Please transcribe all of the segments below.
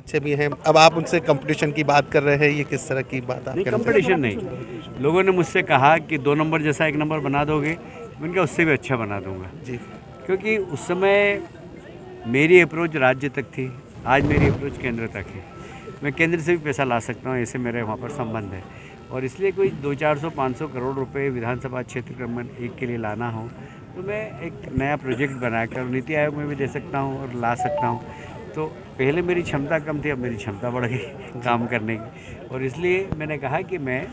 अच्छे भी हैं। अब आप उनसे कंपटीशन की बात कर रहे हैं, ये किस तरह की बात आप नहीं, कहना कंपटीशन नहीं। लोगों ने मुझसे कहा कि 2 नंबर जैसा 1 नंबर बना दोगे, मैंने कहा उससे भी अच्छा बना दूंगा। जी क्योंकि उस समय मेरी अप्रोच राज्य तक थी, आज मेरी अप्रोच केंद्र तक है। मैं केंद्र से भी पैसा ला सकता हूँ, ऐसे मेरे वहाँ पर संबंध है। और इसलिए कोई 200-400-500 करोड़ रुपए विधानसभा क्षेत्र क्रमांक 1 के लिए लाना हो तो मैं एक नया प्रोजेक्ट बनाकर नीति आयोग में भी दे सकता हूँ और ला सकता हूँ। तो पहले मेरी क्षमता कम थी, अब मेरी क्षमता बढ़ गई काम करने की। और इसलिए मैंने कहा कि मैं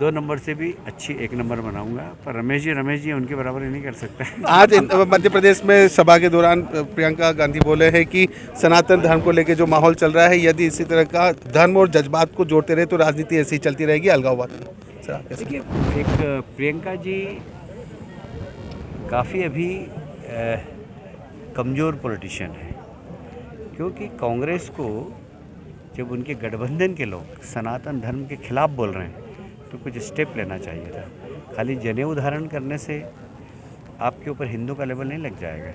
2 नंबर से भी अच्छी 1 नंबर बनाऊंगा। पर रमेश जी उनके बराबर ही नहीं कर सकता। आज मध्य प्रदेश में सभा के दौरान प्रियंका गांधी बोले हैं कि सनातन धर्म को लेकर जो माहौल चल रहा है, यदि इसी तरह का धर्म और जज्बात को जोड़ते रहे तो राजनीति ऐसी ही चलती रहेगी, अलगाववाद नहीं। सर आप कैसे? देखिए, एक प्रियंका जी काफ़ी अभी कमज़ोर पॉलिटिशियन है। क्योंकि कांग्रेस को जब उनके गठबंधन के लोग सनातन धर्म के खिलाफ बोल रहे हैं तो कुछ स्टेप लेना चाहिए था। खाली जनेऊ धारण करने से आपके ऊपर हिंदू का लेबल नहीं लग जाएगा।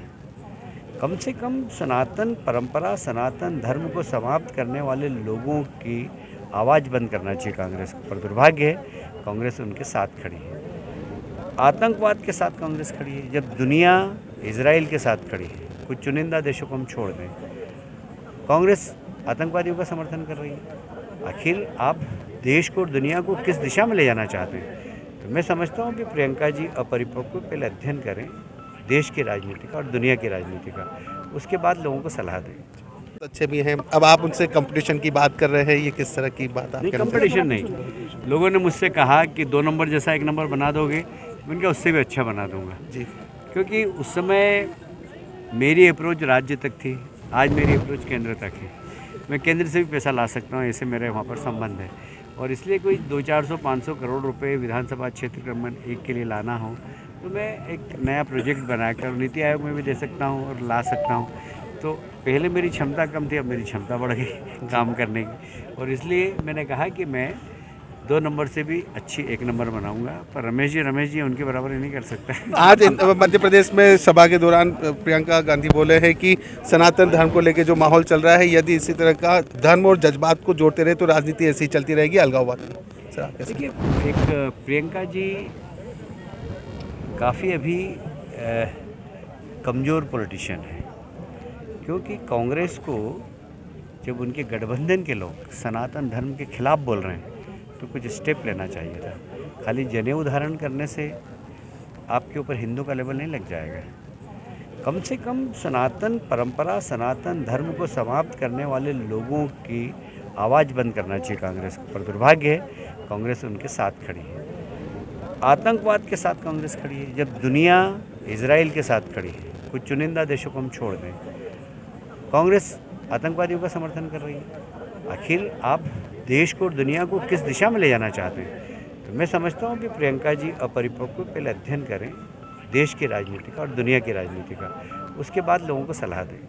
कम से कम सनातन परंपरा, सनातन धर्म को समाप्त करने वाले लोगों की आवाज़ बंद करना चाहिए कांग्रेस को। पर दुर्भाग्य है, कांग्रेस उनके साथ खड़ी है। आतंकवाद के साथ कांग्रेस खड़ी है। जब दुनिया इजराइल के साथ खड़ी है, कुछ चुनिंदा देशों को हम छोड़ दें, कांग्रेस आतंकवादियों का समर्थन कर रही है। आखिर आप देश को और दुनिया को किस दिशा में ले जाना चाहते हैं? तो मैं समझता हूँ कि प्रियंका जी अपरिपक्व पहले अध्ययन करें देश की राजनीति का और दुनिया की राजनीति का, उसके बाद लोगों को सलाह दें। अच्छे भी हैं। अब आप उनसे कंपटीशन की बात कर रहे हैं, ये किस तरह की बात आप नहीं, कहना कंपटीशन नहीं। लोगों ने मुझसे कहा कि 2 नंबर जैसा 1 नंबर बना दोगे, मैंने कहा उससे भी अच्छा बना दूंगा। जी क्योंकि उस समय मेरी अप्रोच राज्य तक थी, आज मेरी अप्रोच केंद्र तक है। मैं केंद्र से भी पैसा ला सकता हूँ, ऐसे मेरे वहाँ पर संबंध है। और इसलिए कोई 200-400-500 करोड़ रुपए विधानसभा क्षेत्र क्रमांक 1 के लिए लाना हो तो मैं एक नया प्रोजेक्ट बनाकर नीति आयोग में भी दे सकता हूँ और ला सकता हूँ। तो पहले मेरी क्षमता कम थी, अब मेरी क्षमता बढ़ गई काम करने की। और इसलिए मैंने कहा कि मैं 2 नंबर से भी अच्छी 1 नंबर बनाऊंगा। पर रमेश जी उनके बराबर ही नहीं कर सकता। आज मध्य प्रदेश में सभा के दौरान प्रियंका गांधी बोले हैं कि सनातन धर्म को लेकर जो माहौल चल रहा है, यदि इसी तरह का धर्म और जज्बात को जोड़ते रहे तो राजनीति ऐसी ही चलती रहेगी, अलगाववाद नहीं। सर आप कैसे? देखिए, एक प्रियंका जी काफ़ी अभी कमज़ोर पॉलिटिशियन है। क्योंकि कांग्रेस को जब उनके गठबंधन के लोग सनातन धर्म के खिलाफ बोल रहे हैं तो कुछ स्टेप लेना चाहिए था। खाली जनेऊ धारण करने से आपके ऊपर हिंदू का लेबल नहीं लग जाएगा। कम से कम सनातन परंपरा, सनातन धर्म को समाप्त करने वाले लोगों की आवाज़ बंद करना चाहिए कांग्रेस को। पर दुर्भाग्य है, कांग्रेस उनके साथ खड़ी है। आतंकवाद के साथ कांग्रेस खड़ी है। जब दुनिया इजराइल के साथ खड़ी है, कुछ चुनिंदा देशों को हम छोड़ दें, कांग्रेस आतंकवादियों का समर्थन कर रही है। आखिर आप देश को और दुनिया को किस दिशा में ले जाना चाहते हैं? तो मैं समझता हूँ कि प्रियंका जी अपरिपक्व पहले अध्ययन करें देश की राजनीति का और दुनिया की राजनीति का, उसके बाद लोगों को सलाह दें।